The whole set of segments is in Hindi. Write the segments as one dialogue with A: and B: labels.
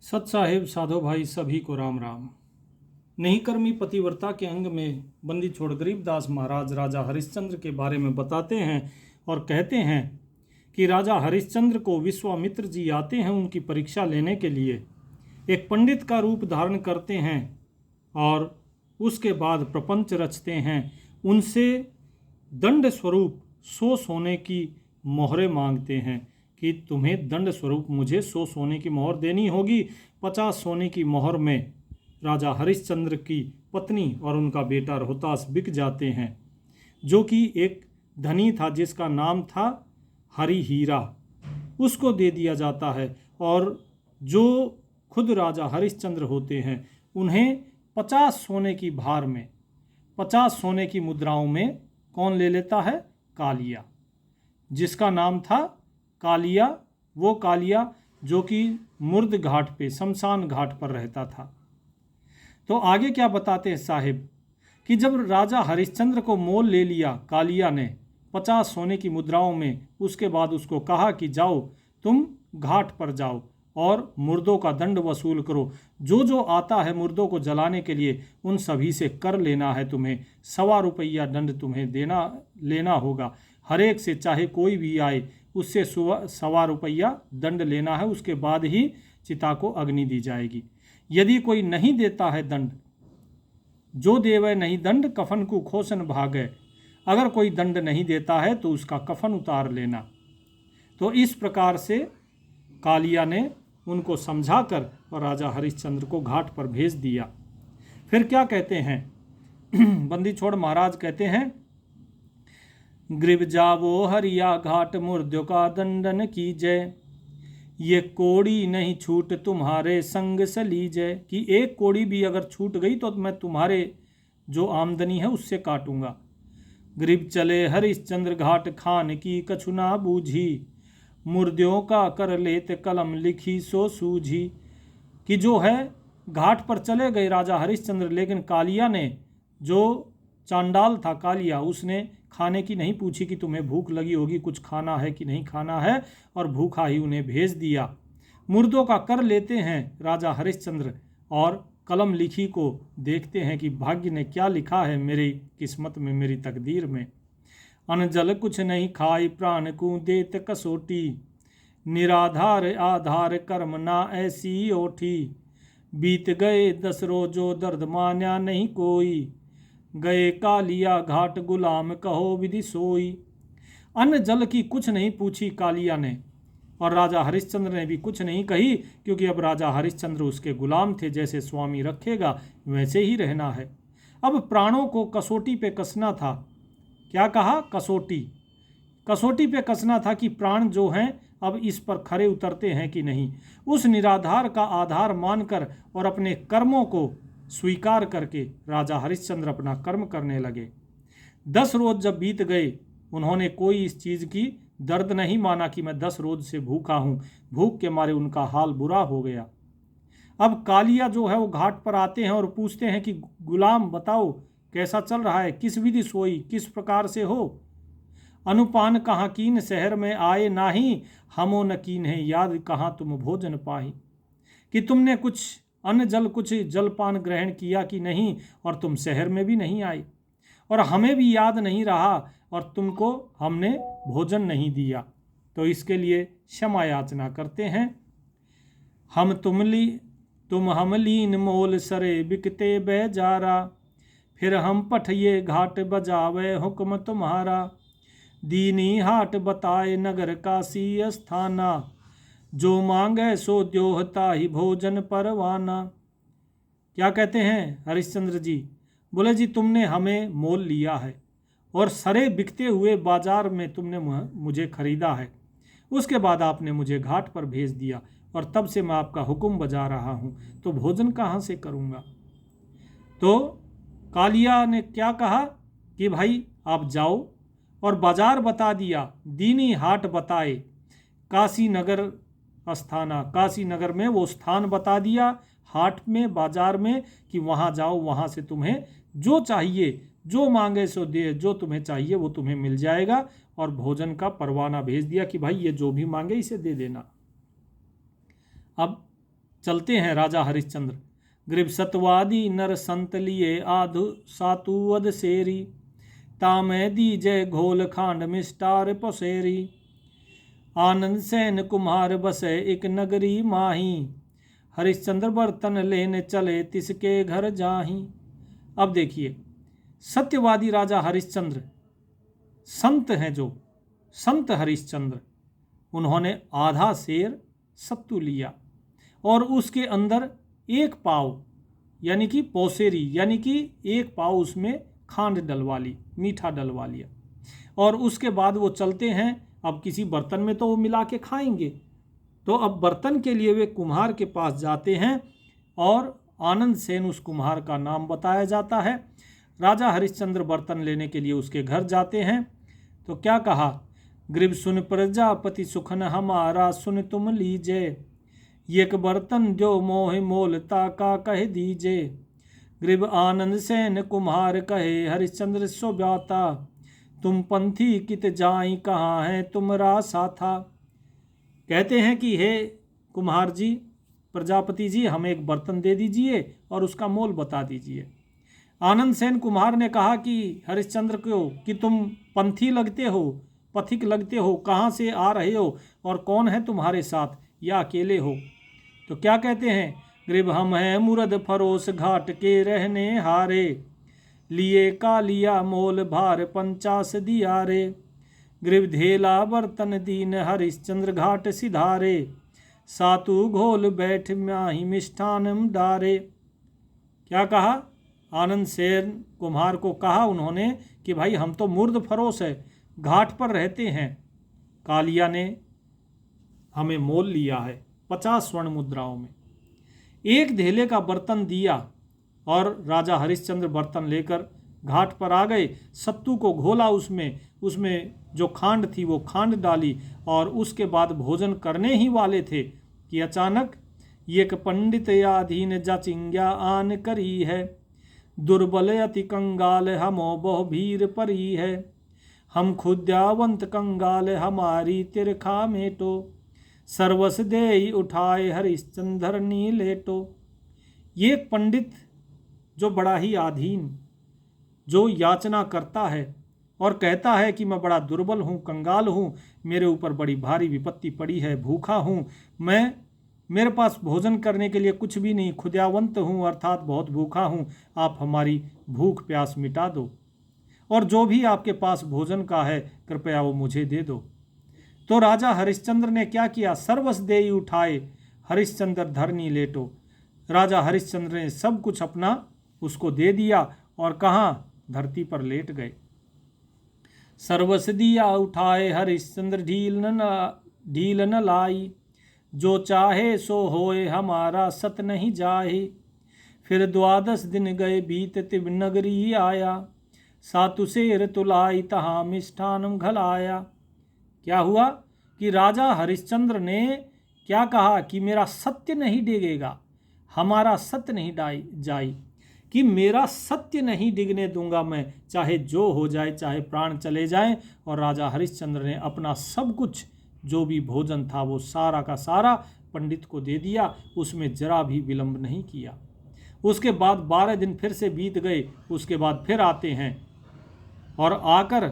A: सत साहेब साधो भाई सभी को राम राम। नहीं कर्मी पतिव्रता के अंग में बंदी छोड़ गरीबदास महाराज राजा हरिश्चंद्र के बारे में बताते हैं और कहते हैं कि राजा हरिश्चंद्र को विश्वामित्र जी आते हैं उनकी परीक्षा लेने के लिए। एक पंडित का रूप धारण करते हैं और उसके बाद प्रपंच रचते हैं। उनसे दंड स्वरूप 100 सोने की मोहरें मांगते हैं कि तुम्हें दंड स्वरूप मुझे 100 सोने की मोहर देनी होगी। 50 सोने की मोहर में राजा हरिश्चंद्र की पत्नी और उनका बेटा रोहतास बिक जाते हैं, जो कि एक धनी था जिसका नाम था हरि हीरा, उसको दे दिया जाता है। और जो खुद राजा हरिश्चंद्र होते हैं उन्हें 50 सोने की भार में 50 सोने की मुद्राओं में कौन ले लेता है? कालिया, जिसका नाम था कालिया। वो कालिया जो कि मुर्द घाट पे शमशान घाट पर रहता था। तो आगे क्या बताते हैं साहिब कि जब राजा हरिश्चंद्र को मोल ले लिया कालिया ने 50 सोने की मुद्राओं में, उसके बाद उसको कहा कि जाओ तुम घाट पर जाओ और मुर्दों का दंड वसूल करो। जो जो आता है मुर्दों को जलाने के लिए उन सभी से कर लेना है। तुम्हें 1.25 रुपया दंड तुम्हें लेना होगा। हर एक से, चाहे कोई भी आए, उससे 1.25 रुपया दंड लेना है। उसके बाद ही चिता को अग्नि दी जाएगी। यदि कोई नहीं देता है दंड, जो देवे नहीं दंड कफन को खोसन भागे, अगर कोई दंड नहीं देता है तो उसका कफन उतार लेना। तो इस प्रकार से कालिया ने उनको समझाकर और राजा हरिश्चंद्र को घाट पर भेज दिया। फिर क्या कहते हैं बंदी छोड़ महाराज कहते हैं, ग्रीब जावो हरिया घाट मुर्द्यों का दंडन कीजय, ये कोड़ी नहीं छूट तुम्हारे संग से लीजय। कि एक कोड़ी भी अगर छूट गई तो मैं तुम्हारे जो आमदनी है उससे काटूंगा। ग्रीब चले हरिश्चंद्र घाट खान की कछु ना बूझी, मुर्द्यों का कर लेत कलम लिखी सो सूझी। कि जो है घाट पर चले गए राजा हरिश्चंद्र, लेकिन कालिया ने, जो चांडाल था कालिया, उसने खाने की नहीं पूछी कि तुम्हें भूख लगी होगी, कुछ खाना है कि नहीं खाना है, और भूखा ही उन्हें भेज दिया। मुर्दों का कर लेते हैं राजा हरिश्चंद्र और कलम लिखी को देखते हैं कि भाग्य ने क्या लिखा है मेरी किस्मत में, मेरी तकदीर में। अनजल कुछ नहीं खाई प्राण को देत कसोटी, निराधार आधार कर्म ना ऐसी ओठी। बीत गए 10 रोजो दर्द मान्या नहीं कोई, गए कालिया घाट गुलाम कहो विधि सोई। अन्न जल की कुछ नहीं पूछी कालिया ने, और राजा हरिश्चंद्र ने भी कुछ नहीं कही, क्योंकि अब राजा हरिश्चंद्र उसके गुलाम थे। जैसे स्वामी रखेगा वैसे ही रहना है। अब प्राणों को कसौटी पे कसना था। क्या कहा? कसौटी, कसौटी पे कसना था कि प्राण जो हैं अब इस पर खरे उतरते हैं कि नहीं। उस निराधार का आधार मानकर और अपने कर्मों को स्वीकार करके राजा हरिश्चंद्र अपना कर्म करने लगे। 10 रोज जब बीत गए, उन्होंने कोई इस चीज़ की दर्द नहीं माना कि मैं 10 रोज से भूखा हूँ। भूख के मारे उनका हाल बुरा हो गया। अब कालिया जो है वो घाट पर आते हैं और पूछते हैं कि गुलाम बताओ कैसा चल रहा है, किस विधि सोई, किस प्रकार से हो। अनुपान कहाँ कीन शहर में आए नाही, हमो न कीन है याद कहाँ तुम भोजन पाही। कि तुमने कुछ अन्न जल, कुछ जलपान ग्रहण किया कि नहीं, और तुम शहर में भी नहीं आए, और हमें भी याद नहीं रहा, और तुमको हमने भोजन नहीं दिया। तो इसके लिए क्षमा याचना करते हैं। तुम हम लीन मोल सरे बिकते बेजारा, फिर हम पठिए घाट बजावे हुक्म तुम्हारा। दीनी हाट बताए नगर काशी स्थाना, जो मांगे सो द्योहता ही भोजन परवाना। क्या कहते हैं हरिश्चंद्र जी? बोले जी तुमने हमें मोल लिया है और सरे बिकते हुए बाजार में तुमने मुझे खरीदा है। उसके बाद आपने मुझे घाट पर भेज दिया और तब से मैं आपका हुक्म बजा रहा हूँ, तो भोजन कहाँ से करूँगा। तो कालिया ने क्या कहा कि भाई आप जाओ, और बाजार बता दिया, दीनी हाट बताए, काशी नगर स्थाना, काशी नगर में वो स्थान बता दिया, हाट में, बाजार में, कि वहाँ जाओ, वहाँ से तुम्हें जो चाहिए, जो मांगे सो दे, जो तुम्हें चाहिए वो तुम्हें मिल जाएगा। और भोजन का परवाना भेज दिया कि भाई ये जो भी मांगे इसे दे देना। अब चलते हैं राजा हरिश्चंद्र। ग्रीब सतवादी नर संत लिए आधु सातुवद सेरी, तामे दीजय घोल खांड मिष्टार पसेरी। आनंद सेन कुम्हार बसे एक नगरी माही, हरिश्चंद्र बर्तन लेने चले तिसके घर जाही। अब देखिए, सत्यवादी राजा हरिश्चंद्र संत हैं, जो संत हरिश्चंद्र, उन्होंने आधा सेर सत्तू लिया और उसके अंदर एक पाव यानी कि पौसेरी यानी कि एक पाव उसमें खांड डलवा ली, मीठा डलवा लिया। और उसके बाद वो चलते हैं। अब किसी बर्तन में तो वो मिला के खाएंगे, तो अब बर्तन के लिए वे कुम्हार के पास जाते हैं और आनंद सेन उस कुम्हार का नाम बताया जाता है। राजा हरिश्चंद्र बर्तन लेने के लिए उसके घर जाते हैं। तो क्या कहा, ग्रीब सुन प्रजापति सुखन हमारा, सुन तुम लीजे, एक बर्तन जो मोह मोलता का कह दीजे। ग्रीब आनंद सेन कुम्हार कहे हरिश्चंद्र सो ब्याता, तुम पंथी कित जाई कहाँ है तुमरा साथा। कहते हैं कि हे कुम्हार जी, प्रजापति जी, हमें एक बर्तन दे दीजिए और उसका मोल बता दीजिए। आनंद सेन कुम्हार ने कहा कि हरिश्चंद्र को कि तुम पंथी लगते हो, पथिक लगते हो, कहाँ से आ रहे हो और कौन है तुम्हारे साथ या अकेले हो। तो क्या कहते हैं, ग्रीब हम हैं मुरद फरोस घाट के रहने हारे, लिए का लिया मोल भार 50 दिया रे। ग्रीब धेला बर्तन दीन हरिश्चंद्र घाट सिधारे, सातु घोल बैठ माही मिष्ठानम डारे। क्या कहा, आनंद सेन कुम्हार को कहा उन्होंने कि भाई हम तो मुर्द फरोस है, घाट पर रहते हैं, कालिया ने हमें मोल लिया है 50 स्वर्ण मुद्राओं में। एक धेले का बर्तन दिया और राजा हरिश्चंद्र बर्तन लेकर घाट पर आ गए। सत्तू को घोला, उसमें जो खांड थी वो खांड डाली और उसके बाद भोजन करने ही वाले थे कि अचानक एक पंडित याधीन जाचिंग्या आन करी है, दुर्बल अति कंगाल हमो बहु भीर परी है, हम खुद्यावंत कंगाल हमारी तिरखा मेटो, सर्वस देई उठाए हरिश्चंद्र नी लेटो। ये पंडित जो बड़ा ही आधीन, जो याचना करता है और कहता है कि मैं बड़ा दुर्बल हूँ, कंगाल हूँ, मेरे ऊपर बड़ी भारी विपत्ति पड़ी है, भूखा हूँ, मेरे पास भोजन करने के लिए कुछ भी नहीं, खुद्यावंत हूँ अर्थात बहुत भूखा हूँ, आप हमारी भूख प्यास मिटा दो और जो भी आपके पास भोजन का है कृपया वो मुझे दे दो। तो राजा हरिश्चंद्र ने क्या किया, सर्वस देई उठाए हरिश्चंद्र धरनी लेटो। राजा हरिश्चंद्र ने सब कुछ अपना उसको दे दिया और कहाँ, धरती पर लेट गए। सर्वस दिया उठाए हरिश्चंद्र ढील न लाई, जो चाहे सो होए हमारा सत नहीं जाए। फिर 12 दिन गए बीत तिब नगरी आया, सातु सेर तुलाई तहाँ मिष्ठानम घलाया। क्या हुआ कि राजा हरिश्चंद्र ने क्या कहा कि मेरा सत्य नहीं डिगेगा, हमारा सत्य नहीं जाई, कि मेरा सत्य नहीं डिगने दूंगा मैं, चाहे जो हो जाए, चाहे प्राण चले जाएं। और राजा हरिश्चंद्र ने अपना सब कुछ जो भी भोजन था वो सारा का सारा पंडित को दे दिया, उसमें जरा भी विलंब नहीं किया। उसके बाद 12 दिन फिर से बीत गए। उसके बाद फिर आते हैं और आकर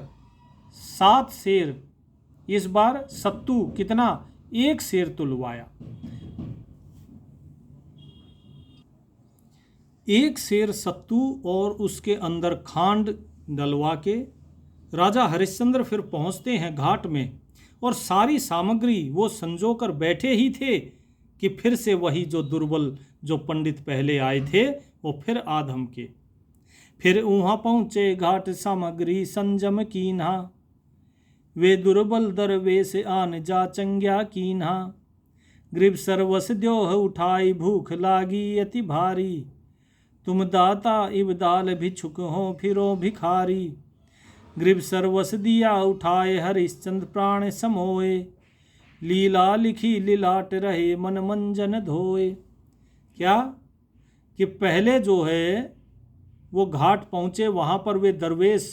A: 7 शेर, इस बार सत्तू कितना, 1 शेर तुलवाया। 1 शेर सत्तू और उसके अंदर खांड डलवा के राजा हरिश्चंद्र फिर पहुंचते हैं घाट में और सारी सामग्री वो संजो कर बैठे ही थे कि फिर से वही जो दुर्बल जो पंडित पहले आए थे वो फिर आधम के। फिर वहाँ पहुँचे घाट सामग्री संजम कीन्हा, वे दुर्बल दरवेश आन जा चंग्या कीन्हा। ग्रीब सर्वस द्योह उठाई भूख लागी अति भारी, तुम दाता इबदाल भिक्षुक हो फिरो भिखारी। ग्रीब सर्वस दिया उठाए हरिश्चंद्र प्राण समोए, लीला लिखी लिलाट रहे मन मंजन धोए। क्या कि पहले जो है वो घाट पहुँचे, वहाँ पर वे दरवेश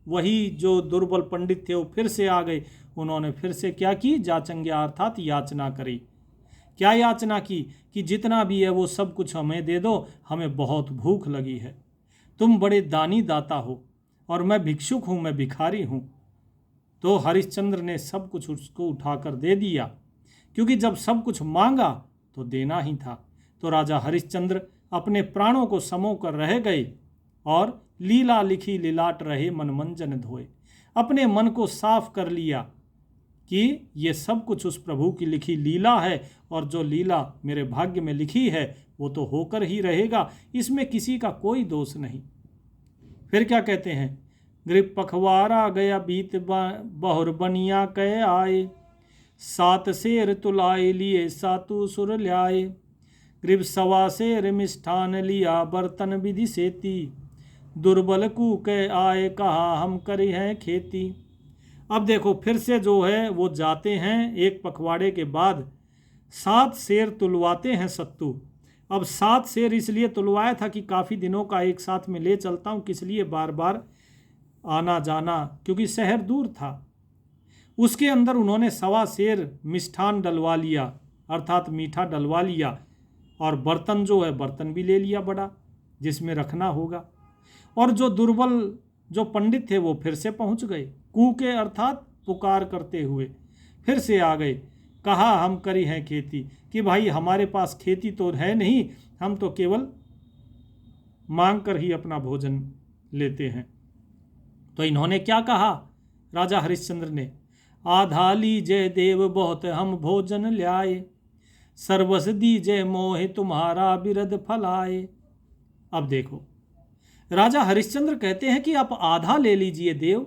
A: वही जो दुर्बल पंडित थे वो फिर से आ गए। उन्होंने फिर से क्या की, जाचंग्या अर्थात याचना करी क्या याचना की कि जितना भी है वो सब कुछ हमें दे दो, हमें बहुत भूख लगी है। तुम बड़े दानी दाता हो और मैं भिक्षुक हूँ, मैं भिखारी हूँ। तो हरिश्चंद्र ने सब कुछ उसको उठाकर दे दिया, क्योंकि जब सब कुछ मांगा तो देना ही था। तो राजा हरिश्चंद्र अपने प्राणों को समो कर रह गए और लीला लिखी लिलाट रहे मन मंजन धोए। अपने मन को साफ कर लिया कि ये सब कुछ उस प्रभु की लिखी लीला है, और जो लीला मेरे भाग्य में लिखी है वो तो होकर ही रहेगा, इसमें किसी का कोई दोष नहीं। फिर क्या कहते हैं, ग्रीब पखवारा गया बीत बहुर बनिया कह आए, 7 शेर तुलाए लिए 7 सुर ल्याए, ग्रीब 1.25 शेर मिष्ठान लिया बर्तन विधि सेती, दुर्बल कू के आए कहा हम करी हैं खेती। अब देखो फिर से जो है वो जाते हैं, एक पखवाड़े के बाद 7 शेर तुलवाते हैं सत्तू। अब 7 शेर इसलिए तुलवाया था कि काफ़ी दिनों का एक साथ में ले चलता हूँ, किस लिए बार बार आना जाना, क्योंकि शहर दूर था। उसके अंदर उन्होंने 1.25 शेर मिष्ठान डलवा लिया, अर्थात मीठा डलवा लिया, और बर्तन जो है बर्तन भी ले लिया बड़ा, जिसमें रखना होगा। और जो दुर्बल जो पंडित थे वो फिर से पहुंच गए, कूके अर्थात पुकार करते हुए फिर से आ गए। कहा हम करी हैं खेती, कि भाई हमारे पास खेती तो है नहीं, हम तो केवल मांग कर ही अपना भोजन लेते हैं। तो इन्होंने क्या कहा, राजा हरिश्चंद्र ने, आधा लीजिए देव बहुत हम भोजन ल्याए, सर्वस दीजिए मोहे तुम्हारा बिरद फलाए। अब देखो राजा हरिश्चंद्र कहते हैं कि आप आधा ले लीजिए देव,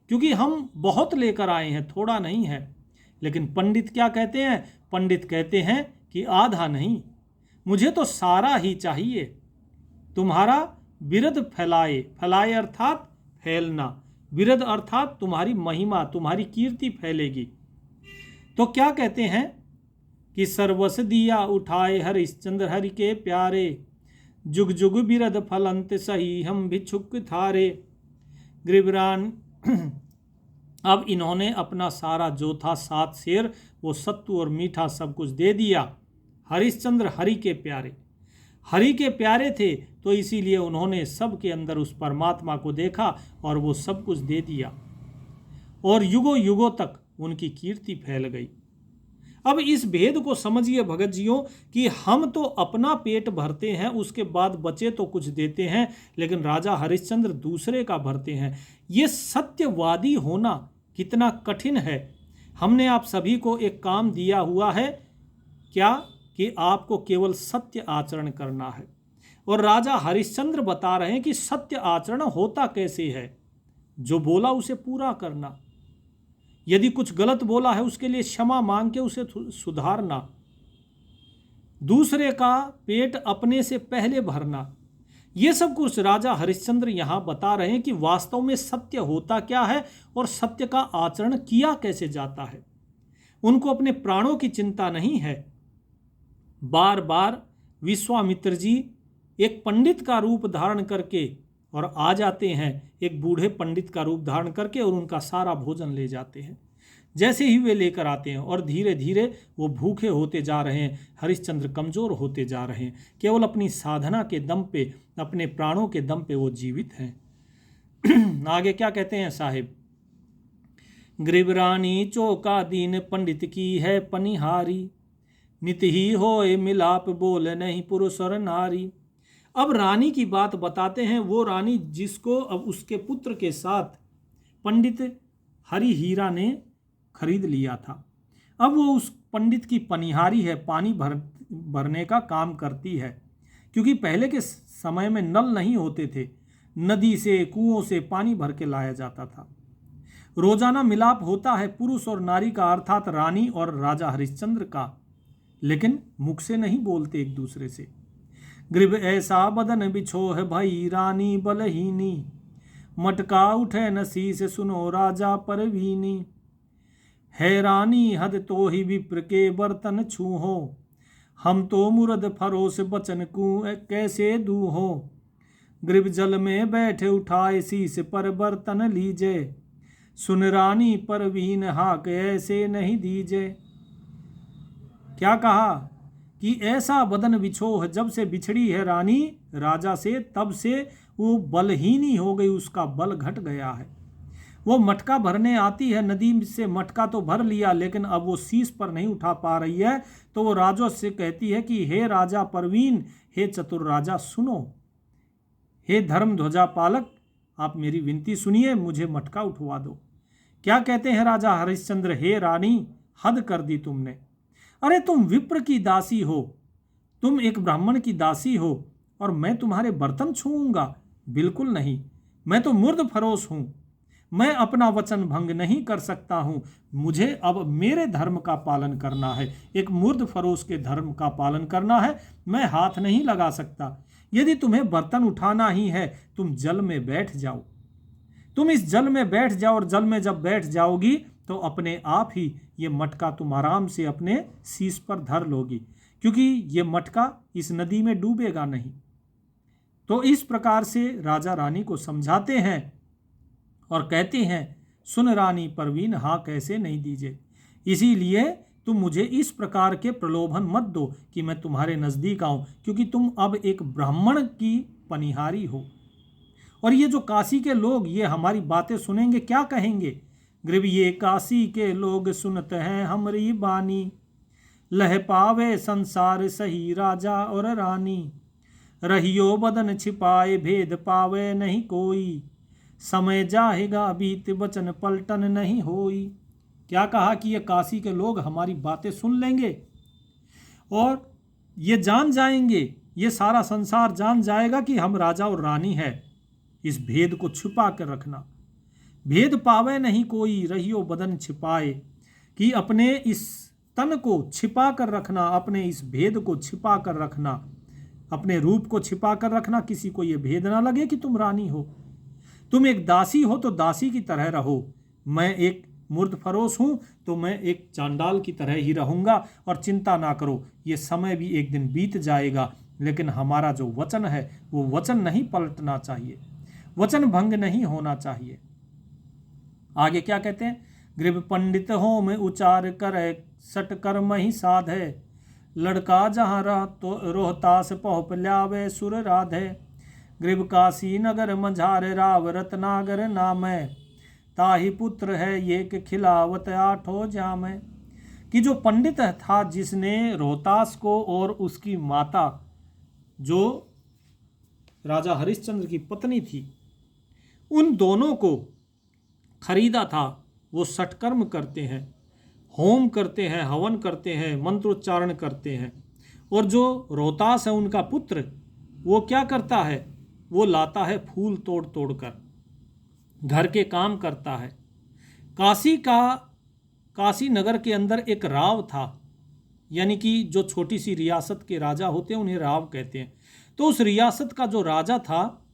A: क्योंकि हम बहुत लेकर आए हैं, थोड़ा नहीं है। लेकिन पंडित क्या कहते हैं, पंडित कहते हैं कि आधा नहीं, मुझे तो सारा ही चाहिए। तुम्हारा बिरद फैलाए, फैलाए अर्थात फैलना, बिरद अर्थात तुम्हारी महिमा, तुम्हारी कीर्ति फैलेगी। तो क्या कहते हैं कि सर्वस दिया उठाए हरिश्चंद्र हरि के प्यारे, जुग जुग बिरद फलंत सही हम भिक्षुक थारे। ग्रीवरान अब इन्होंने अपना सारा जो था 7 शेर वो सत्तू और मीठा सब कुछ दे दिया। हरिश्चंद्र हरि के प्यारे, हरि के प्यारे थे, तो इसीलिए उन्होंने सब के अंदर उस परमात्मा को देखा और वो सब कुछ दे दिया, और युगों युगों तक उनकी कीर्ति फैल गई। अब इस भेद को समझिए भगत जियों, कि हम तो अपना पेट भरते हैं, उसके बाद बचे तो कुछ देते हैं, लेकिन राजा हरिश्चंद्र दूसरे का भरते हैं। ये सत्यवादी होना कितना कठिन है। हमने आप सभी को एक काम दिया हुआ है, क्या कि आपको केवल सत्य आचरण करना है, और राजा हरिश्चंद्र बता रहे हैं कि सत्य आचरण होता कैसे है, जो बोला उसे पूरा करना, यदि कुछ गलत बोला है उसके लिए क्षमा मांग के उसे सुधारना, दूसरे का पेट अपने से पहले भरना, ये सब कुछ राजा हरिश्चंद्र यहाँ बता रहे हैं कि वास्तव में सत्य होता क्या है और सत्य का आचरण किया कैसे जाता है। उनको अपने प्राणों की चिंता नहीं है। बार बार विश्वामित्र जी एक पंडित का रूप धारण करके और आ जाते हैं, एक बूढ़े पंडित का रूप धारण करके, और उनका सारा भोजन ले जाते हैं। जैसे ही वे लेकर आते हैं और धीरे धीरे वो भूखे होते जा रहे हैं, हरिश्चंद्र कमज़ोर होते जा रहे हैं, केवल अपनी साधना के दम पे, अपने प्राणों के दम पे वो जीवित हैं। आगे क्या कहते हैं साहिब, ग्रीवरानी चौका दीन पंडित की है पनिहारी, नित ही होए मिलाप बोल नहीं पुरुष और नारी। अब रानी की बात बताते हैं, वो रानी जिसको अब उसके पुत्र के साथ पंडित हरि हीरा ने खरीद लिया था, अब वो उस पंडित की पनिहारी है, पानी भरने का काम करती है। क्योंकि पहले के समय में नल नहीं होते थे, नदी से कुओं से पानी भर के लाया जाता था। रोजाना मिलाप होता है पुरुष और नारी का, अर्थात रानी और राजा हरिश्चंद्र का, लेकिन मुख से नहीं बोलते एक दूसरे से। ग्रीव ऐसा बदन बिछोह भई रानी बलहीनी, मटका उठे नसी से सुनो राजा परवीनी, है रानी हद तो ही विप्र के बर्तन छूहो, हम तो मुरद फरोस बचन को कैसे दूहो, ग्रीव जल में बैठे उठाए शीश पर बर्तन लीजे, सुन रानी परवीन हाक ऐसे नहीं दीजे। क्या कहा कि ऐसा बदन बिछोह जब से बिछड़ी है रानी राजा से, तब से वो बलहीन ही हो गई, उसका बल घट गया है। वो मटका भरने आती है नदी से, मटका तो भर लिया लेकिन अब वो शीश पर नहीं उठा पा रही है। तो वो राजा से कहती है कि हे राजा परवीन, हे चतुर राजा सुनो, हे धर्म ध्वजा पालक आप मेरी विनती सुनिए, मुझे मटका उठवा दो। क्या कहते हैं राजा हरिश्चंद्र, हे रानी हद कर दी तुमने। अरे तुम विप्र की दासी हो, तुम एक ब्राह्मण की दासी हो और मैं तुम्हारे बर्तन छूऊंगा? बिल्कुल नहीं, मैं तो मुर्द फरोश हूं, मैं अपना वचन भंग नहीं कर सकता हूं। मुझे अब मेरे धर्म का पालन करना है, एक मुर्द फरोश के धर्म का पालन करना है, मैं हाथ नहीं लगा सकता। यदि तुम्हें बर्तन उठाना ही है तुम जल में बैठ जाओ, तुम इस जल में बैठ जाओ और जल में जब बैठ जाओगी तो अपने आप ही ये मटका तुम आराम से अपने शीश पर धर लोगी, क्योंकि ये मटका इस नदी में डूबेगा नहीं। तो इस प्रकार से राजा रानी को समझाते हैं और कहते हैं, सुन रानी परवीन, हाँ कैसे नहीं दीजिए, इसीलिए तुम मुझे इस प्रकार के प्रलोभन मत दो कि मैं तुम्हारे नज़दीक आऊं, क्योंकि तुम अब एक ब्राह्मण की पनिहारी हो। और ये जो काशी के लोग ये हमारी बातें सुनेंगे क्या कहेंगे? ग्रीव ये काशी के लोग सुनते हैं हमारी बानी, लह पावे संसार सही राजा और रानी, रहियो बदन छिपाए भेद पावे नहीं कोई, समय जाएगा बीत वचन पलटन नहीं होई। क्या कहा कि ये काशी के लोग हमारी बातें सुन लेंगे और ये जान जाएंगे, ये सारा संसार जान जाएगा कि हम राजा और रानी है। इस भेद को छुपा कर रखना, भेद पावे नहीं कोई, रहियो बदन छिपाए, कि अपने इस तन को छिपा कर रखना, अपने इस भेद को छिपा कर रखना, अपने रूप को छिपा कर रखना, किसी को ये भेद ना लगे कि तुम रानी हो। तुम एक दासी हो तो दासी की तरह रहो, मैं एक मुर्द फरोश हूं तो मैं एक चांडाल की तरह ही रहूंगा। और चिंता ना करो, ये समय भी एक दिन बीत जाएगा, लेकिन हमारा जो वचन है वो वचन नहीं पलटना चाहिए, वचन भंग नहीं होना चाहिए। आगे क्या कहते हैं? ग्रीव पंडित हो में उचार करे, सट कर्म ही साध है, लड़का जहाँ रह तो रोहतास पहुँच ल्यावे सुर राधे, ग्रीव काशी नगर मझार राव रत्नागर नाम है, ताही पुत्र है ये के खिलावत आठो जाम है। कि जो पंडित था जिसने रोहतास को और उसकी माता जो राजा हरिश्चंद्र की पत्नी थी उन दोनों को खरीदा था, वो सटकर्म करते हैं, होम करते हैं, हवन करते हैं, मंत्रोच्चारण करते हैं। और जो रोहतास है उनका पुत्र, वो क्या करता है? वो लाता है फूल तोड़ तोड़ कर, घर के काम करता है। काशी नगर के अंदर एक राव था, यानी कि जो छोटी सी रियासत के राजा होते हैं उन्हें राव कहते हैं। तो उस रियासत का जो राजा था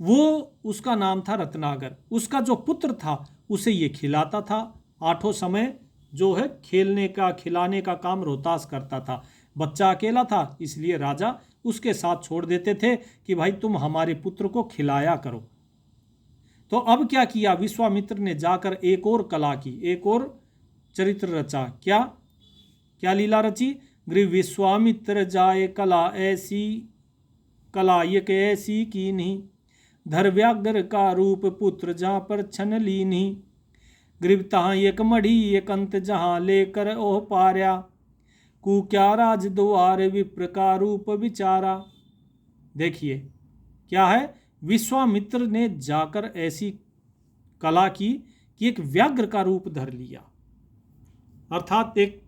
A: वो उसका नाम था रत्नागर। उसका जो पुत्र था उसे ये खिलाता था, आठों समय जो है खेलने का खिलाने का काम रोहतास करता था। बच्चा अकेला था इसलिए राजा उसके साथ छोड़ देते थे कि भाई तुम हमारे पुत्र को खिलाया करो। तो अब क्या किया? विश्वामित्र ने जाकर एक और कला की, एक और चरित्र रचा। क्या क्या लीला रची? ग्रीव विश्वामित्र जाए कला ऐसी, कला एक ऐसी की नहीं, धर व्याघ्र का रूप पुत्र जहाँ पर छन लीनी, ग्रीव तहाँ एक मढ़ी एक अंत जहाँ लेकर ओह पार्या, कुक्या राज द्वार विप्र का रूप विचारा। देखिए क्या है, विश्वामित्र ने जाकर ऐसी कला की कि एक व्याघ्र का रूप धर लिया, अर्थात एक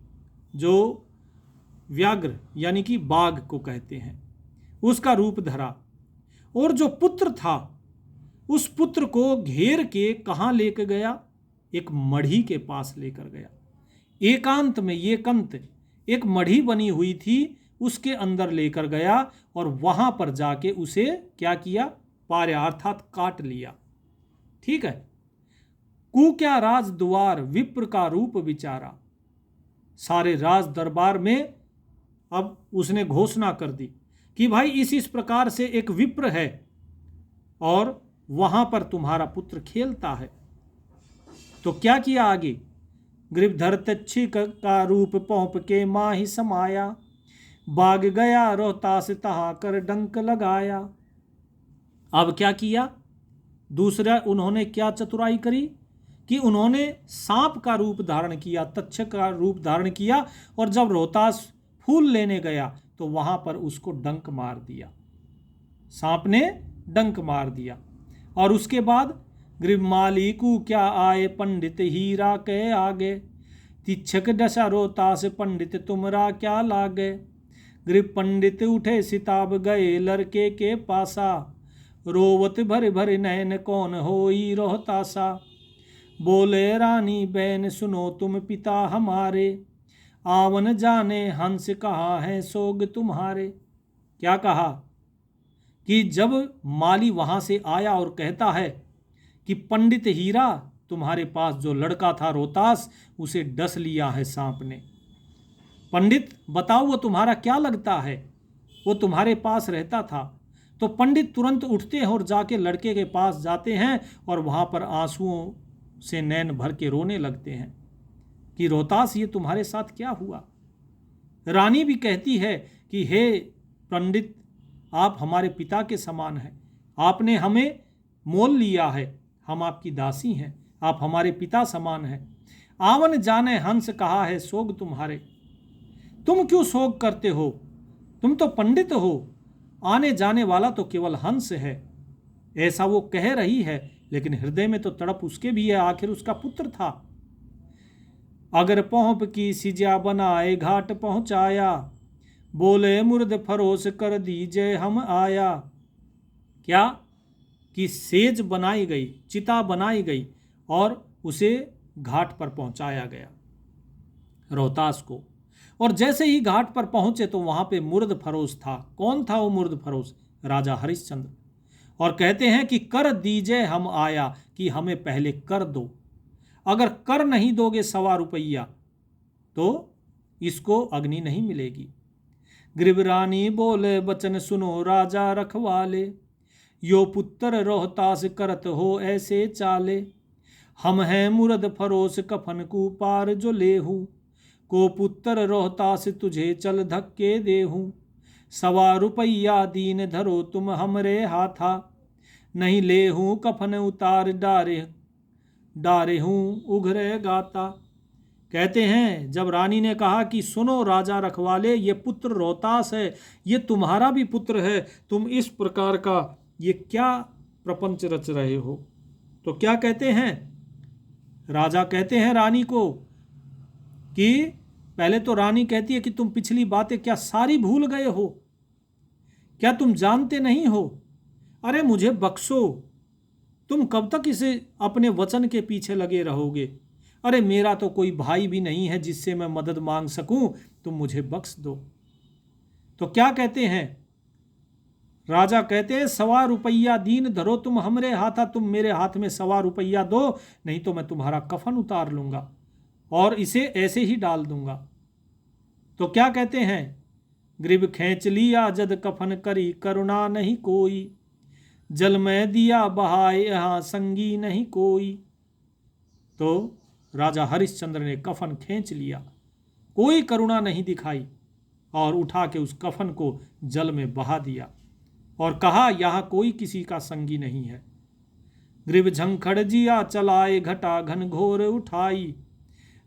A: जो व्याघ्र यानी कि बाघ को कहते हैं उसका रूप धरा। और जो पुत्र था उस पुत्र को घेर के कहाँ लेकर गया? एक मढ़ी के पास लेकर गया। एकांत में, ये कंत एक मढ़ी बनी हुई थी उसके अंदर लेकर गया और वहां पर जाके उसे क्या किया? पार्या अर्थात काट लिया। ठीक है। कुक्या राज द्वार विप्र का रूप विचारा, सारे राज दरबार में अब उसने घोषणा कर दी कि भाई इस प्रकार से एक विप्र है और वहां पर तुम्हारा पुत्र खेलता है। तो क्या किया आगे? गृभधर तच्छिक का रूप पौंप के माही समाया, बाग गया रोहतास तहा कर डंक लगाया। अब क्या किया? दूसरा उन्होंने क्या चतुराई करी कि उन्होंने सांप का रूप धारण किया, तक्षक का रूप धारण किया, और जब रोहतास फूल लेने गया तो वहां पर उसको डंक मार दिया, सांप ने डंक मार दिया। और उसके बाद गृहमाली को क्या आए पंडित हीरा के आगे, तिच्छक दशा रोहतास पंडित तुमरा क्या लागे। गृह पंडित उठे सिताब गए लड़के के पासा, रोवत भर भर नैन कौन होई रोहतासा। बोले रानी बहन सुनो तुम पिता हमारे, आवन जाने हंस कहा है सोग तुम्हारे। क्या कहा कि जब माली वहां से आया और कहता है कि पंडित हीरा तुम्हारे पास जो लड़का था रोहतास, उसे डस लिया है सांप ने। पंडित बताओ वो तुम्हारा क्या लगता है, वो तुम्हारे पास रहता था। तो पंडित तुरंत उठते हैं और जाके लड़के के पास जाते हैं और वहां पर आंसुओं से नैन भर के रोने लगते हैं कि रोहतास ये तुम्हारे साथ क्या हुआ। रानी भी कहती है कि हे पंडित, आप हमारे पिता के समान हैं, आपने हमें मोल लिया है, हम आपकी दासी हैं, आप हमारे पिता समान हैं। आवन जाने हंस कहा है सोग तुम्हारे। तुम क्यों शोक करते हो, तुम तो पंडित हो, आने जाने वाला तो केवल हंस है। ऐसा वो कह रही है, लेकिन हृदय में तो तड़प उसके भी है, आखिर उसका पुत्र था। अगर पहुंप की सिजा बनाए घाट पहुंचाया, बोले मुर्द फरोश कर दीजिए हम आया। क्या कि सेज बनाई गई, चिता बनाई गई और उसे घाट पर पहुंचाया गया रोहतास को। और जैसे ही घाट पर पहुंचे तो वहां पे मुर्द फरोश था। कौन था वो मुर्द फरोश? राजा हरिश्चंद्र। और कहते हैं कि कर दीजिए हम आया, कि हमें पहले कर दो, अगर कर नहीं दोगे 1.25 रुपया तो इसको अग्नि नहीं मिलेगी। गृभरानी बोले बचन सुनो राजा रखवाले, यो पुत्र रोहतास करत हो ऐसे चाले। हम हैं मुर्द फरोश कफन को पार जो लेहूं, को पुत्र रोहतास तुझे चल धक्के देहूं। 1.25 रुपया दीन धरो तुम हमरे हाथा, नहीं लेहूं कफन उतार डारे हूं उघरे गाता। कहते हैं जब रानी ने कहा कि सुनो राजा रखवाले, ये पुत्र रोहतास है, ये तुम्हारा भी पुत्र है, तुम इस प्रकार का ये क्या प्रपंच रच रहे हो। तो क्या कहते हैं? राजा कहते हैं रानी को कि पहले तो रानी कहती है कि तुम पिछली बातें क्या सारी भूल गए हो, क्या तुम जानते नहीं हो? अरे मुझे बख्शो, तुम कब तक इसे अपने वचन के पीछे लगे रहोगे? अरे मेरा तो कोई भाई भी नहीं है जिससे मैं मदद मांग सकूं, तुम मुझे बख्श दो। तो क्या कहते हैं? राजा कहते हैं 1.25 रुपया दीन धरो तुम हमरे हाथा, तुम मेरे हाथ में 1.25 रुपया दो, नहीं तो मैं तुम्हारा कफन उतार लूंगा और इसे ऐसे ही डाल दूंगा। तो क्या कहते हैं? ग्रीब खींच लिया जद कफन करी करुणा नहीं कोई, जल में दिया बहाए यहाँ संगी नहीं कोई। तो राजा हरिश्चंद्र ने कफन खींच लिया, कोई करुणा नहीं दिखाई, और उठा के उस कफन को जल में बहा दिया और कहा यहाँ कोई किसी का संगी नहीं है। ग्रीब झंखड़ जिया चलाए घटा घन घोर उठाई,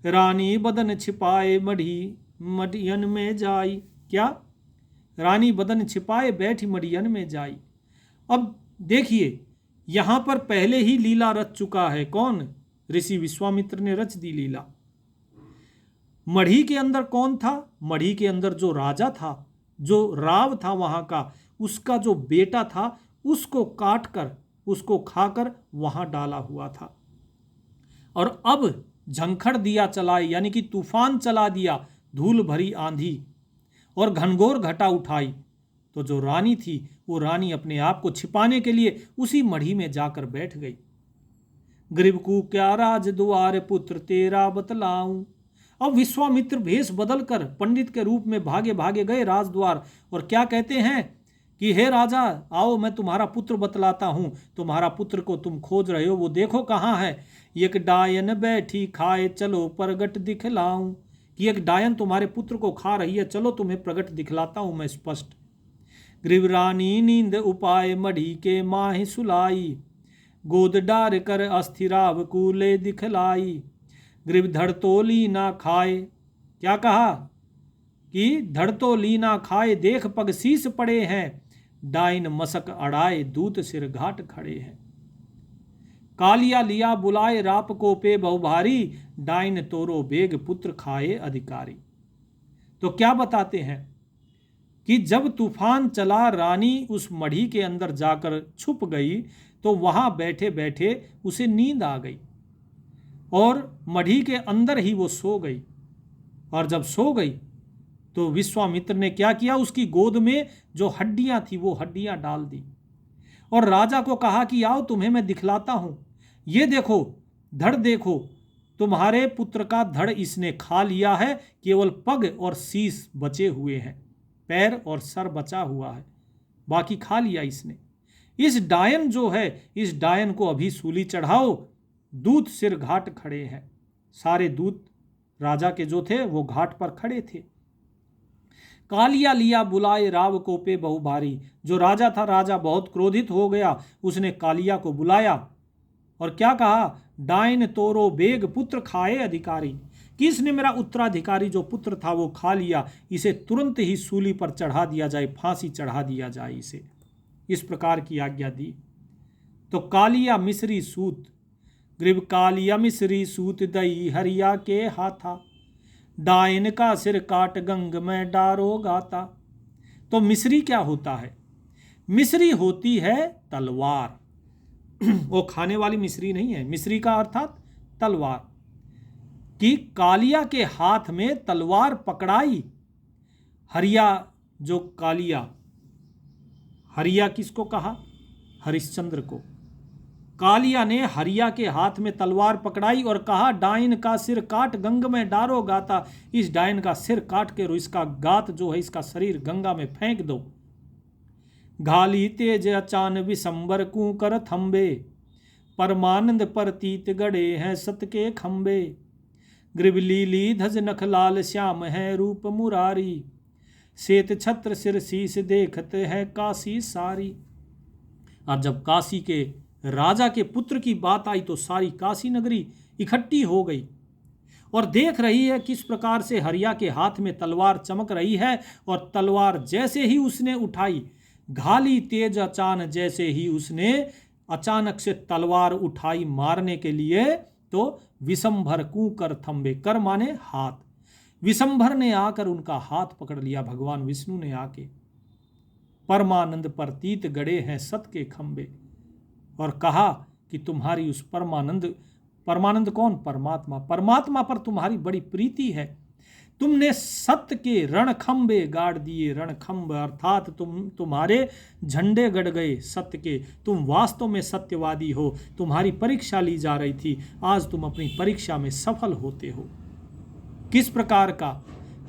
A: रानी बदन छिपाए मढ़ियन में जाई। क्या? रानी बदन छिपाए बैठी मढ़ियन में जाई। अब देखिए यहां पर पहले ही लीला रच चुका है। कौन? ऋषि विश्वामित्र ने रच दी लीला। मढ़ी के अंदर कौन था? मढ़ी के अंदर जो राजा था, जो राव था वहां का, उसका जो बेटा था, उसको काट कर उसको खाकर वहां डाला हुआ था। और अब झंखड़ दिया चलाए, यानी कि तूफान चला दिया, धूल भरी आंधी और घनघोर घटा उठाई। तो जो रानी थी वो रानी अपने आप को छिपाने के लिए उसी मढ़ी में जाकर बैठ गई। गरीब को क्या राज द्वार पुत्र तेरा बतलाऊं। अब विश्वामित्र भेष बदल कर पंडित के रूप में भागे भागे गए राजद्वार और क्या कहते हैं कि हे राजा, आओ मैं तुम्हारा पुत्र बतलाता हूँ, तुम्हारा पुत्र को तुम खोज रहे हो, वो देखो कहाँ है। एक डायन बैठी खाए, चलो प्रगट दिखलाऊं। कि एक डायन तुम्हारे पुत्र को खा रही है, चलो तुम्हें प्रगट दिखलाता हूँ मैं स्पष्ट। ग्रीवरानी नींद उपाय, मढ़ी के माहि सुलाई। गोद डार कर अस्थिराव कूले दिखलाई। ग्रीव धड़ तो ली ना खाए। क्या कहा कि धड़ तो ली ना खाए, देख पग शीस पड़े हैं। डाइन मसक अड़ाए, दूत सिर घाट खड़े हैं। कालिया लिया बुलाए, राप को पे बहुभारी। डाइन तोरो बेग, पुत्र खाए अधिकारी। तो क्या बताते हैं कि जब तूफान चला, रानी उस मढ़ी के अंदर जाकर छुप गई, तो वहां बैठे बैठे उसे नींद आ गई और मढ़ी के अंदर ही वो सो गई। और जब सो गई तो विश्वामित्र ने क्या किया, उसकी गोद में जो हड्डियां थी वो हड्डियां डाल दी और राजा को कहा कि आओ तुम्हें मैं दिखलाता हूं, ये देखो धड़ देखो, तुम्हारे पुत्र का धड़ इसने खा लिया है, केवल पग और शीश बचे हुए हैं, पैर और सर बचा हुआ है, बाकी खा लिया इसने। इस डायन जो है, इस डायन को अभी सूली चढ़ाओ। दूत सिर घाट खड़े हैं। सारे दूत राजा के जो थे वो घाट पर खड़े थे। कालिया लिया बुलाए, राव को पे बहु भारी। जो राजा था, राजा बहुत क्रोधित हो गया, उसने कालिया को बुलाया और क्या कहा, डायन तोरो बेग, पुत्र खाए अधिकारी। किसने मेरा उत्तराधिकारी जो पुत्र था वो खा लिया, इसे तुरंत ही सूली पर चढ़ा दिया जाए, फांसी चढ़ा दिया जाए इसे। इस प्रकार की आज्ञा दी। तो कालिया मिस्री सूत, ग्रीव कालिया मिस्री सूत, दई हरिया के हाथा। डायन का सिर काट, गंग में डारो गाता। तो मिस्री क्या होता है? मिस्री होती है तलवार। वो खाने वाली मिस्री नहीं है। मिस्री का अर्थात तलवार। कि कालिया के हाथ में तलवार पकड़ाई। हरिया जो कालिया, हरिया किसको कहा? हरिश्चंद्र को। कालिया ने हरिया के हाथ में तलवार पकड़ाई और कहा, डायन का सिर काट, गंग में डारो गाता। इस डायन का सिर काट के और इसका गात जो है, इसका शरीर गंगा में फेंक दो। घाली तेज अचान, विशंबर कूकर थंबे। परमानंद प्रतीत गड़े हैं सत के खंबे। ग्रीव लीली धज नख लाल, श्याम है रूप मुरारी। श्वेत छत्र सिर शीस, देखते हैं काशी सारी। और जब काशी के राजा के पुत्र की बात आई तो सारी काशी नगरी इकट्ठी हो गई और देख रही है किस प्रकार से हरिया के हाथ में तलवार चमक रही है। और तलवार जैसे ही उसने उठाई, घाली तेज अचान, जैसे ही उसने अचानक से तलवार उठाई मारने के लिए, तो विशंभर कूकर थंबे, कर माने हाथ, विशंभर ने आकर उनका हाथ पकड़ लिया, भगवान विष्णु ने आके। परमानंद प्रतीत गड़े हैं सत के खंबे। और कहा कि तुम्हारी उस परमानंद, परमानंद कौन? परमात्मा। परमात्मा पर तुम्हारी बड़ी प्रीति है, तुमने सत्य के रणखंबे गाड़ दिए। रणखंब अर्थात तुम्हारे झंडे गड़ गए सत्य के। तुम वास्तव में सत्यवादी हो। तुम्हारी परीक्षा ली जा रही थी, आज तुम अपनी परीक्षा में सफल होते हो। किस प्रकार का?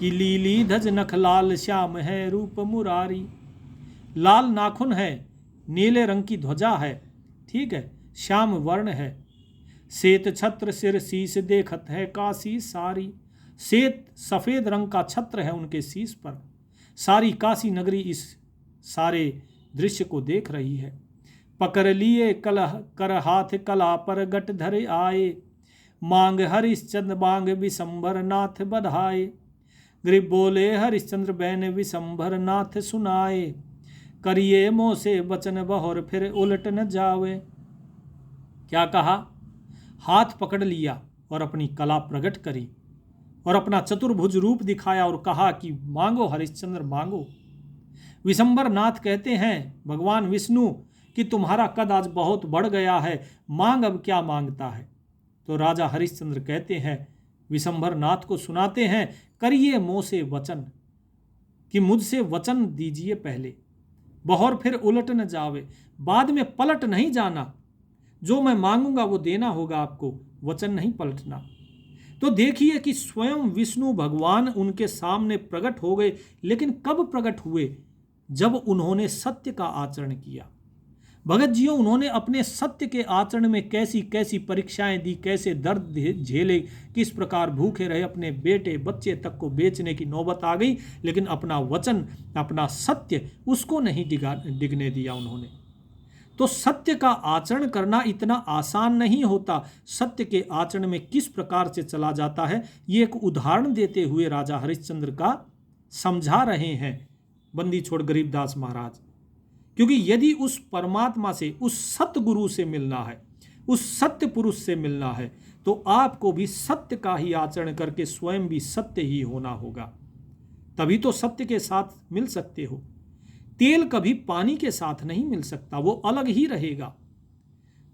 A: कि लीली धज नख लाल, श्याम है रूप मुरारी। लाल नाखून है, नीले रंग की ध्वजा है, ठीक है, श्याम वर्ण है। श्वेत छत्र सिर शीश, देखत है काशी सारी। श्वेत सफेद रंग का छत्र है उनके शीश पर। सारी काशी नगरी इस सारे दृश्य को देख रही है। पकड़ लिए कलह कर हाथ, कला पर गट धरे आए। मांग हरिश्चंद्र मांग, विशंभर नाथ बधाए। ग्रीव बोले हरिश्चंद्र बैन, विशंभर नाथ सुनाए। करिए मोह से बचन, बहोर फिर उलट न जावे। क्या कहा? हाथ पकड़ लिया और अपनी कला प्रकट करी और अपना चतुर्भुज रूप दिखाया और कहा कि मांगो हरिश्चंद्र मांगो। विशंभर नाथ कहते हैं भगवान विष्णु कि तुम्हारा कद आज बहुत बढ़ गया है, मांग अब क्या मांगता है। तो राजा हरिश्चंद्र कहते हैं, विशंभर नाथ को सुनाते हैं, करिए मोह से वचन, कि मुझसे वचन दीजिए पहले, बहोर फिर उलट न जावे, बाद में पलट नहीं जाना। जो मैं मांगूंगा वो देना होगा आपको, वचन नहीं पलटना। तो देखिए कि स्वयं विष्णु भगवान उनके सामने प्रकट हो गए। लेकिन कब प्रकट हुए? जब उन्होंने सत्य का आचरण किया। भगत जियों, उन्होंने अपने सत्य के आचरण में कैसी कैसी परीक्षाएं दी, कैसे दर्द झेले, किस प्रकार भूखे रहे, अपने बेटे बच्चे तक को बेचने की नौबत आ गई, लेकिन अपना वचन, अपना सत्य, उसको नहीं डिगने दिया उन्होंने। तो सत्य का आचरण करना इतना आसान नहीं होता। सत्य के आचरण में किस प्रकार से चला जाता है, ये एक उदाहरण देते हुए राजा हरिश्चंद्र का समझा रहे हैं बंदी छोड़ गरीबदास महाराज। क्योंकि यदि उस परमात्मा से, उस सतगुरु से मिलना है, उस सत्य पुरुष से मिलना है, तो आपको भी सत्य का ही आचरण करके स्वयं भी सत्य ही होना होगा। तभी तो सत्य के साथ मिल सकते हो। तेल कभी पानी के साथ नहीं मिल सकता, वो अलग ही रहेगा।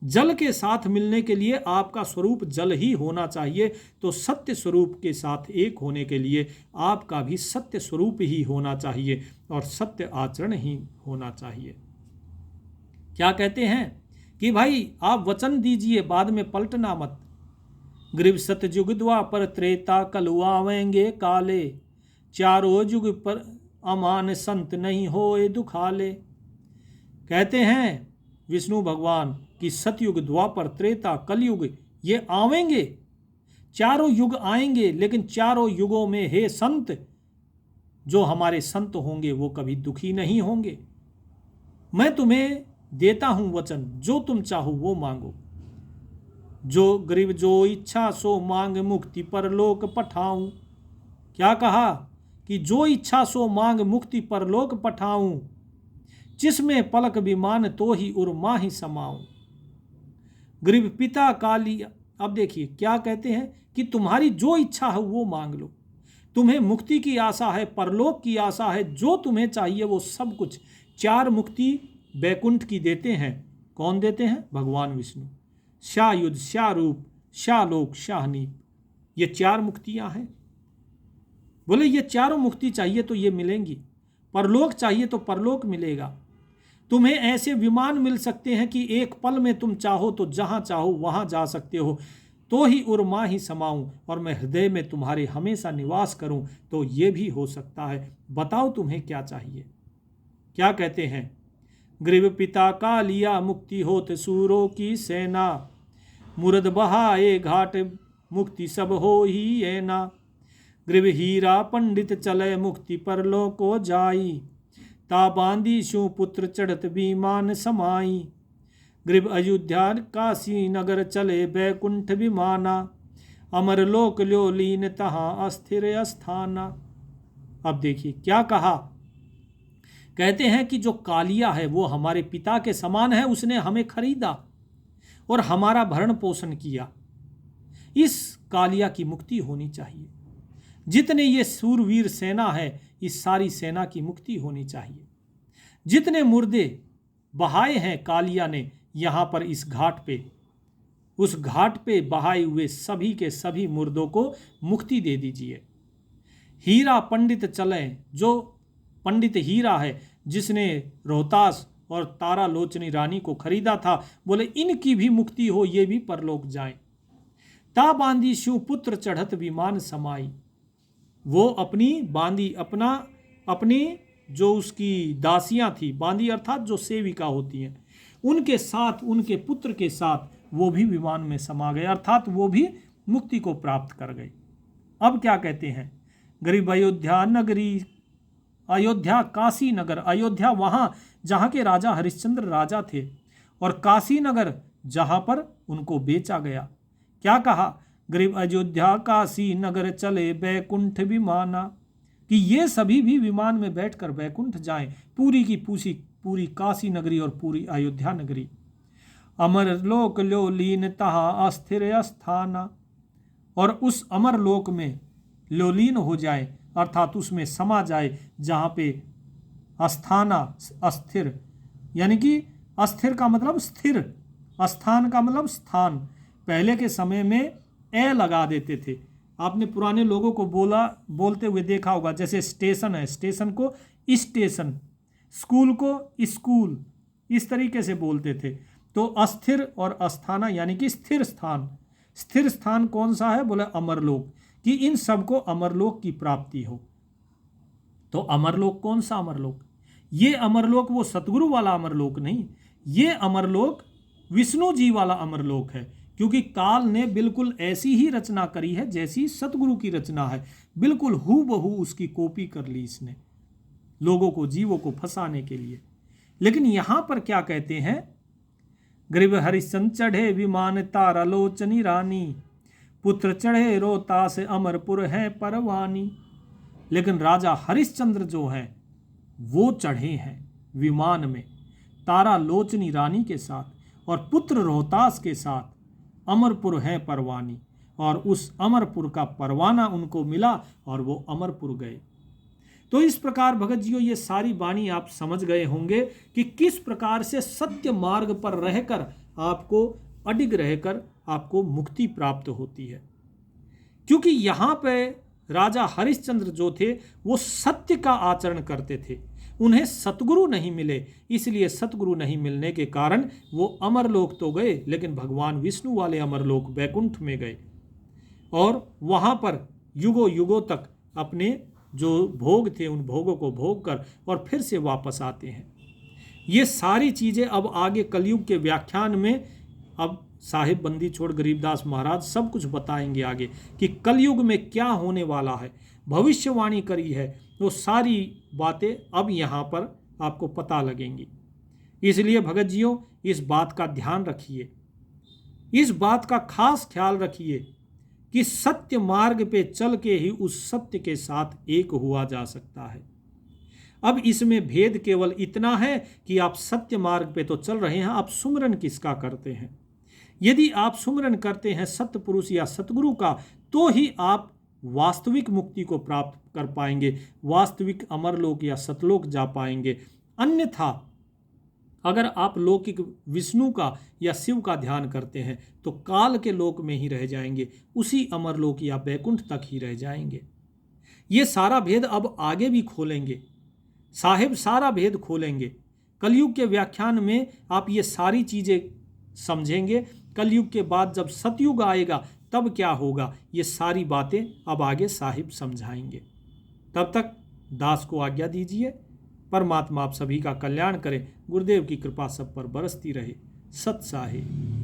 A: जल के साथ मिलने के लिए आपका स्वरूप जल ही होना चाहिए, तो सत्य स्वरूप के साथ एक होने के लिए आपका भी सत्य स्वरूप ही होना चाहिए और सत्य आचरण ही होना चाहिए। क्या कहते हैं कि भाई आप वचन दीजिए, बाद में पलटना मत। ग्रीव सतयुग द्वापर त्रेता कलु आवेंगे काले, चारों युग पर अमान संत नहीं होए दुखाले। कहते हैं विष्णु भगवान कि सतयुग द्वापर त्रेता कलयुग ये आवेंगे, चारों युग आएंगे, लेकिन चारों युगों में हे संत, जो हमारे संत होंगे वो कभी दुखी नहीं होंगे। मैं तुम्हें देता हूं वचन, जो तुम चाहो वो मांगो। जो गरीब जो इच्छा सो मांग, मुक्ति परलोक पठाऊं। क्या कहा कि जो इच्छा सो मांग, मुक्ति परलोक पठाऊं। जिसमें पलक विमान, तो ही उर्मा ही समाऊं। गरीब पिता काली। अब देखिए क्या कहते हैं कि तुम्हारी जो इच्छा है वो मांग लो। तुम्हें मुक्ति की आशा है, परलोक की आशा है, जो तुम्हें चाहिए वो सब कुछ। चार मुक्ति बैकुंठ की देते हैं। कौन देते हैं? भगवान विष्णु। शायुध, शारूप, शालोक, शाहनीप, ये चार मुक्तियां हैं। बोले ये चारों मुक्ति चाहिए तो ये मिलेंगी, परलोक चाहिए तो परलोक मिलेगा। तुम्हें ऐसे विमान मिल सकते हैं कि एक पल में तुम चाहो तो जहां चाहो वहां जा सकते हो, तो ही उर्मा ही समाऊं और मैं हृदय में तुम्हारे हमेशा निवास करूं, तो ये भी हो सकता है। बताओ तुम्हें क्या चाहिए। क्या कहते हैं? ग्रीव पिता का लिया, मुक्ति होत सूरों की सेना, मुरद बहाए घाट, मुक्ति सब हो ही ये ना। ग्रीव हीरा पंडित चले, मुक्ति परलों को जाई, ता बांधी शु पुत्र चढ़त विमान समाई। ग्रीव अयोध्या काशी नगर चले, बैकुंठ विमाना, अमर लोक ल्यो लीन तहां अस्थिर अस्थाना। अब देखिए क्या कहा। कहते हैं कि जो कालिया है वो हमारे पिता के समान है, उसने हमें खरीदा और हमारा भरण पोषण किया। इस कालिया की मुक्ति होनी चाहिए। जितने ये सूरवीर सेना है, इस सारी सेना की मुक्ति होनी चाहिए। जितने मुर्दे बहाए हैं कालिया ने यहाँ पर इस घाट पे, उस घाट पे बहाए हुए सभी के सभी मुर्दों को मुक्ति दे दीजिए। हीरा पंडित चले, जो पंडित हीरा है जिसने रोहतास और तारा लोचनी रानी को खरीदा था, बोले इनकी भी मुक्ति हो, ये भी परलोक जाए। ता बांधी शिव पुत्र चढ़त विमान समाई। वो अपनी बांदी, अपनी जो उसकी दासियां थी, बांदी अर्थात जो सेविका होती हैं, उनके साथ, उनके पुत्र के साथ वो भी विमान में समा गए, अर्थात वो भी मुक्ति को प्राप्त कर गए। अब क्या कहते हैं? गरीब अयोध्या नगरी, अयोध्या काशी नगर, अयोध्या वहाँ जहाँ के राजा हरिश्चंद्र राजा थे, और काशी नगर जहाँ पर उनको बेचा गया। क्या कहा? गरीब अयोध्या काशी नगर चले, बैकुंठ विमाना, कि ये सभी भी विमान में बैठकर बैकुंठ जाएं, पूरी की पूरी काशी नगरी और पूरी अयोध्या नगरी। अमर लोक लो लीन तहां अस्थिर अस्थाना, और उस अमर लोक में लोलीन हो जाए, अर्थात उसमें समा जाए जहाँ पे अस्थाना, अस्थिर, यानी कि अस्थिर का मतलब स्थिर, स्थान का मतलब स्थान। पहले के समय में ए लगा देते थे। आपने पुराने लोगों को बोलते हुए देखा होगा, जैसे स्टेशन है, स्टेशन को स्टेशन, स्कूल को स्कूल, इस तरीके से बोलते थे। तो अस्थिर और अस्थाना यानी कि स्थिर स्थान। स्थिर स्थान कौन सा है? बोले अमरलोक, कि इन सबको अमरलोक की प्राप्ति हो। तो अमरलोक कौन सा अमरलोक? ये अमरलोक वो सतगुरु वाला अमरलोक नहीं, ये अमरलोक विष्णु जी वाला अमरलोक है, क्योंकि काल ने बिल्कुल ऐसी ही रचना करी है जैसी सतगुरु की रचना है, बिल्कुल हूबहू उसकी कॉपी कर ली इसने, लोगों को, जीवों को फंसाने के लिए। लेकिन यहां पर क्या कहते हैं, गरीब हरिश्चंद्र चढ़े विमान तारा लोचनी रानी, पुत्र चढ़े रोहतास अमरपुर है परवानी। लेकिन राजा हरिश्चंद्र जो है वो चढ़े हैं विमान में तारा लोचनी रानी के साथ, और पुत्र रोहतास के साथ अमरपुर है परवानी, और उस अमरपुर का परवाना उनको मिला और वो अमरपुर गए। तो इस प्रकार भगत जियो ये सारी वाणी आप समझ गए होंगे कि किस प्रकार से सत्य मार्ग पर रहकर आपको अडिग रहकर आपको मुक्ति प्राप्त होती है। क्योंकि यहाँ पे राजा हरिश्चंद्र जो थे वो सत्य का आचरण करते थे, उन्हें सतगुरु नहीं मिले, इसलिए सतगुरु नहीं मिलने के कारण वो अमरलोक तो गए, लेकिन भगवान विष्णु वाले अमरलोक वैकुंठ में गए, और वहाँ पर युगों युगों तक अपने जो भोग थे उन भोगों को भोग कर और फिर से वापस आते हैं। ये सारी चीज़ें अब आगे कलयुग के व्याख्यान में अब साहिब बंदी छोड़ गरीबदास महाराज सब कुछ बताएंगे आगे कि कलयुग में क्या होने वाला है, भविष्यवाणी करी है, वो सारी बातें अब यहाँ पर आपको पता लगेंगी। इसलिए भगत जियों इस बात का ध्यान रखिए, इस बात का खास ख्याल रखिए कि सत्य मार्ग पे चल के ही उस सत्य के साथ एक हुआ जा सकता है। अब इसमें भेद केवल इतना है कि आप सत्य मार्ग पे तो चल रहे हैं, आप सुमरन किसका करते हैं। यदि आप सुमरन करते हैं सत्य पुरुष या सतगुरु का, तो ही आप वास्तविक मुक्ति को प्राप्त कर पाएंगे, वास्तविक अमरलोक या सतलोक जा पाएंगे। अन्यथा अगर आप लौकिक विष्णु का या शिव का ध्यान करते हैं तो काल के लोक में ही रह जाएंगे, उसी अमरलोक या बैकुंठ तक ही रह जाएंगे। ये सारा भेद अब आगे भी खोलेंगे, साहिब सारा भेद खोलेंगे। कलयुग के व्याख्यान में आप ये सारी चीज़ें समझेंगे। कलयुग के बाद जब सतयुग आएगा तब क्या होगा, ये सारी बातें अब आगे साहिब समझाएंगे। तब तक दास को आज्ञा दीजिए। परमात्मा आप सभी का कल्याण करे। गुरुदेव की कृपा सब पर बरसती रहे। सत साहिब।